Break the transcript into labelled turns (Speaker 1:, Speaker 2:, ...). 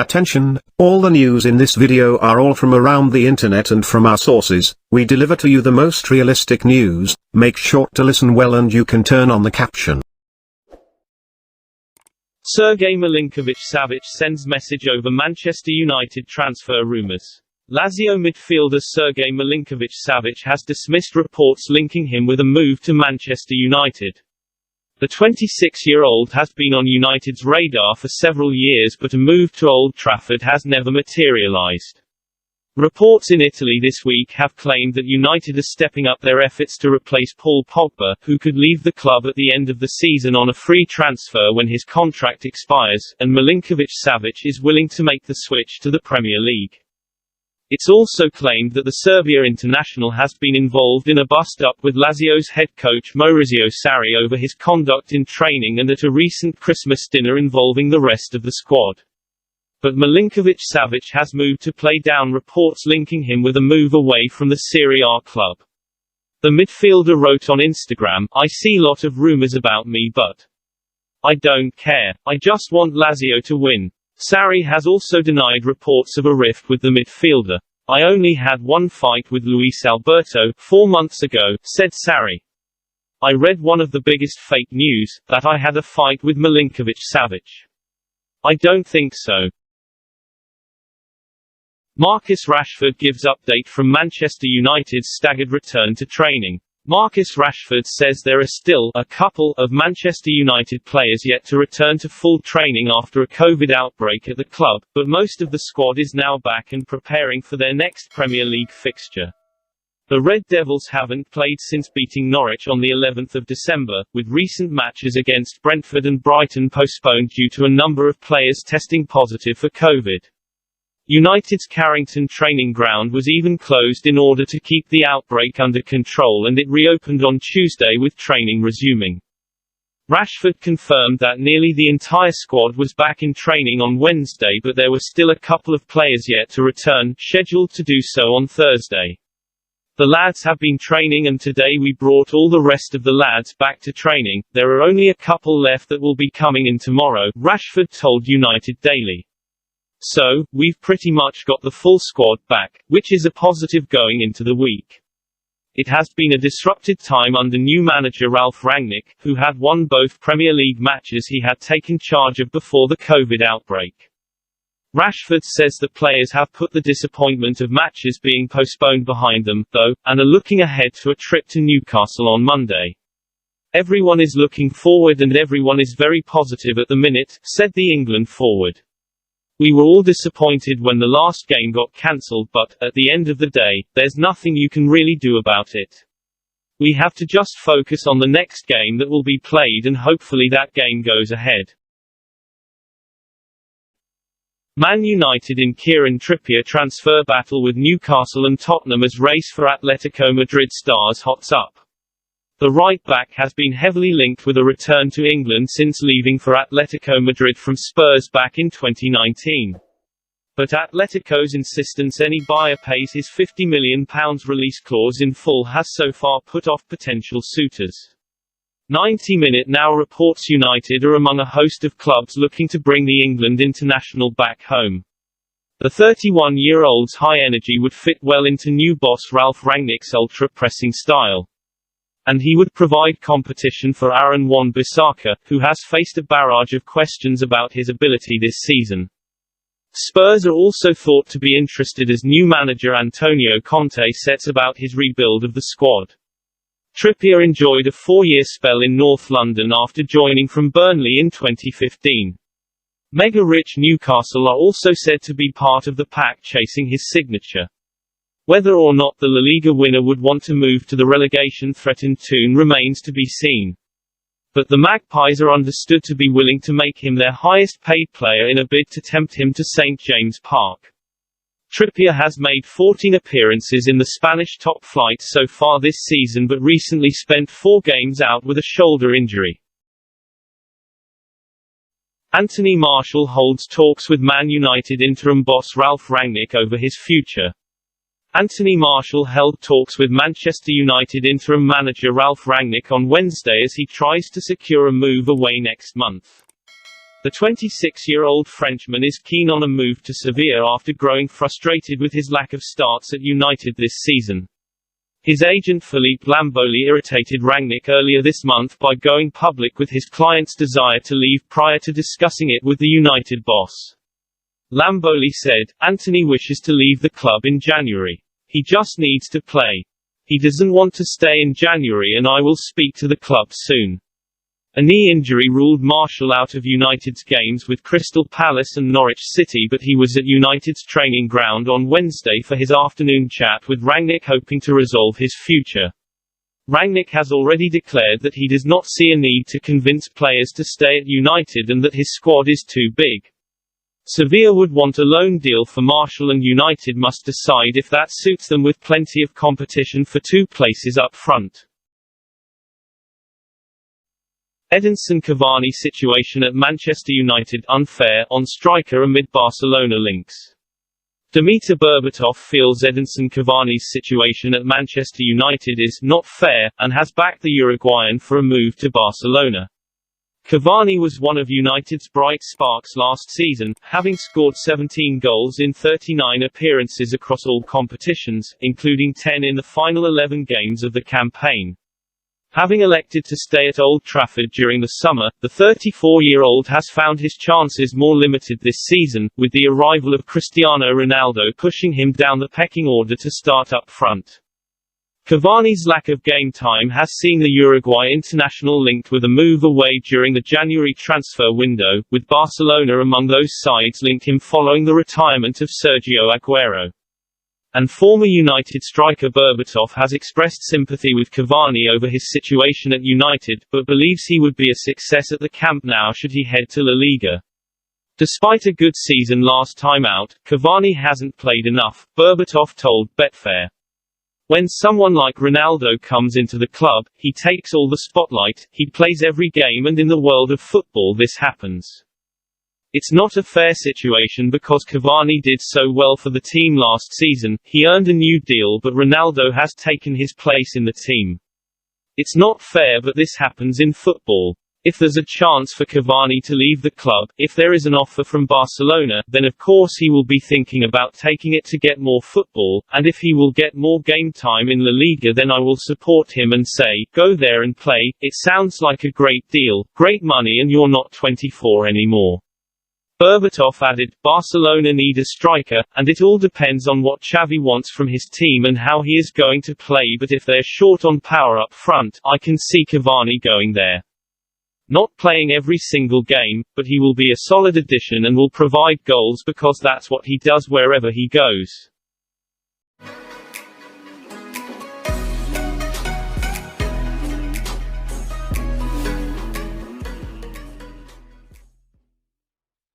Speaker 1: Attention, all the news in this video are all from around the internet and from our sources. We deliver to you the most realistic news. Make sure to listen well and you can turn on the caption.
Speaker 2: Sergej Milinkovic-Savic sends message over Manchester United transfer rumours. Lazio midfielder Sergej Milinkovic-Savic has dismissed reports linking him with a move to Manchester United. The 26-year-old has been on United's radar for several years, but a move to Old Trafford has never materialised. Reports in Italy this week have claimed that United are stepping up their efforts to replace Paul Pogba, who could leave the club at the end of the season on a free transfer when his contract expires, and Milinkovic-Savic is willing to make the switch to the Premier League. It's also claimed that the Serbia international has been involved in a bust-up with Lazio's head coach Maurizio Sarri over his conduct in training and at a recent Christmas dinner involving the rest of the squad. But Milinkovic-Savic has moved to play down reports linking him with a move away from the Serie A club. The midfielder wrote on Instagram, "I see lot of rumours about me but I don't care. I just want Lazio to win." Sarri has also denied reports of a rift with the midfielder. "I only had one fight with Luis Alberto 4 months ago," said Sarri. "I read one of the biggest fake news, that I had a fight with Milinkovic-Savic. I don't think so." Marcus Rashford gives update from Manchester United's staggered return to training. Marcus Rashford says there are still a couple of Manchester United players yet to return to full training after a COVID outbreak at the club, but most of the squad is now back and preparing for their next Premier League fixture. The Red Devils haven't played since beating Norwich on the 11th of December, with recent matches against Brentford and Brighton postponed due to a number of players testing positive for COVID. United's Carrington training ground was even closed in order to keep the outbreak under control, and it reopened on Tuesday with training resuming. Rashford confirmed that nearly the entire squad was back in training on Wednesday, but there were still a couple of players yet to return, scheduled to do so on Thursday. "The lads have been training and today we brought all the rest of the lads back to training. There are only a couple left that will be coming in tomorrow," Rashford told United Daily. "So, we've pretty much got the full squad back, which is a positive going into the week. It has been a disrupted time under new manager Ralf Rangnick, who had won both Premier League matches he had taken charge of before the COVID outbreak." Rashford says that players have put the disappointment of matches being postponed behind them, though, and are looking ahead to a trip to Newcastle on Monday. "Everyone is looking forward and everyone is very positive at the minute," said the England forward. "We were all disappointed when the last game got cancelled, but, at the end of the day, there's nothing you can really do about it. We have to just focus on the next game that will be played and hopefully that game goes ahead." Man United in Kieran Trippier transfer battle with Newcastle and Tottenham as race for Atletico Madrid stars hots up. The right-back has been heavily linked with a return to England since leaving for Atletico Madrid from Spurs back in 2019. But Atletico's insistence any buyer pays his £50 million release clause in full has so far put off potential suitors. 90 Minute now reports United are among a host of clubs looking to bring the England international back home. The 31-year-old's high energy would fit well into new boss Ralf Rangnick's ultra-pressing style. And he would provide competition for Aaron Wan-Bissaka, who has faced a barrage of questions about his ability this season. Spurs are also thought to be interested as new manager Antonio Conte sets about his rebuild of the squad. Trippier enjoyed a 4-year spell in North London after joining from Burnley in 2015. Mega-rich Newcastle are also said to be part of the pack chasing his signature. Whether or not the La Liga winner would want to move to the relegation-threatened Toon remains to be seen. But the Magpies are understood to be willing to make him their highest-paid player in a bid to tempt him to St James Park. Trippier has made 14 appearances in the Spanish top flight so far this season but recently spent 4 games out with a shoulder injury. Anthony Martial holds talks with Man United interim boss Ralf Rangnick over his future. Anthony Martial held talks with Manchester United interim manager Ralf Rangnick on Wednesday as he tries to secure a move away next month. The 26-year-old Frenchman is keen on a move to Sevilla after growing frustrated with his lack of starts at United this season. His agent Philippe Lamboli irritated Rangnick earlier this month by going public with his client's desire to leave prior to discussing it with the United boss. Lamboli said, "Anthony wishes to leave the club in January. He just needs to play. He doesn't want to stay in January and I will speak to the club soon." A knee injury ruled Martial out of United's games with Crystal Palace and Norwich City, but he was at United's training ground on Wednesday for his afternoon chat with Rangnick, hoping to resolve his future. Rangnick has already declared that he does not see a need to convince players to stay at United and that his squad is too big. Sevilla would want a loan deal for Martial and United must decide if that suits them, with plenty of competition for two places up front. Edinson Cavani situation at Manchester United unfair on striker amid Barcelona links. Dimitar Berbatov feels Edinson Cavani's situation at Manchester United is not fair, and has backed the Uruguayan for a move to Barcelona. Cavani was one of United's bright sparks last season, having scored 17 goals in 39 appearances across all competitions, including 10 in the final 11 games of the campaign. Having elected to stay at Old Trafford during the summer, the 34-year-old has found his chances more limited this season, with the arrival of Cristiano Ronaldo pushing him down the pecking order to start up front. Cavani's lack of game time has seen the Uruguay international linked with a move away during the January transfer window, with Barcelona among those sides linked him following the retirement of Sergio Aguero. And former United striker Berbatov has expressed sympathy with Cavani over his situation at United, but believes he would be a success at the Camp Nou should he head to La Liga. Despite a good season last time out, Cavani hasn't played enough, Berbatov told Betfair. When someone like Ronaldo comes into the club, he takes all the spotlight, he plays every game, and in the world of football this happens. It's not a fair situation because Cavani did so well for the team last season, he earned a new deal, but Ronaldo has taken his place in the team. It's not fair, but this happens in football. If there's a chance for Cavani to leave the club, if there is an offer from Barcelona, then of course he will be thinking about taking it to get more football, and if he will get more game time in La Liga, then I will support him and say, go there and play. It sounds like a great deal, great money, and you're not 24 anymore. Berbatov added, Barcelona need a striker, and it all depends on what Xavi wants from his team and how he is going to play, but if they're short on power up front, I can see Cavani going there. Not playing every single game, but he will be a solid addition and will provide goals because that's what he does wherever he goes.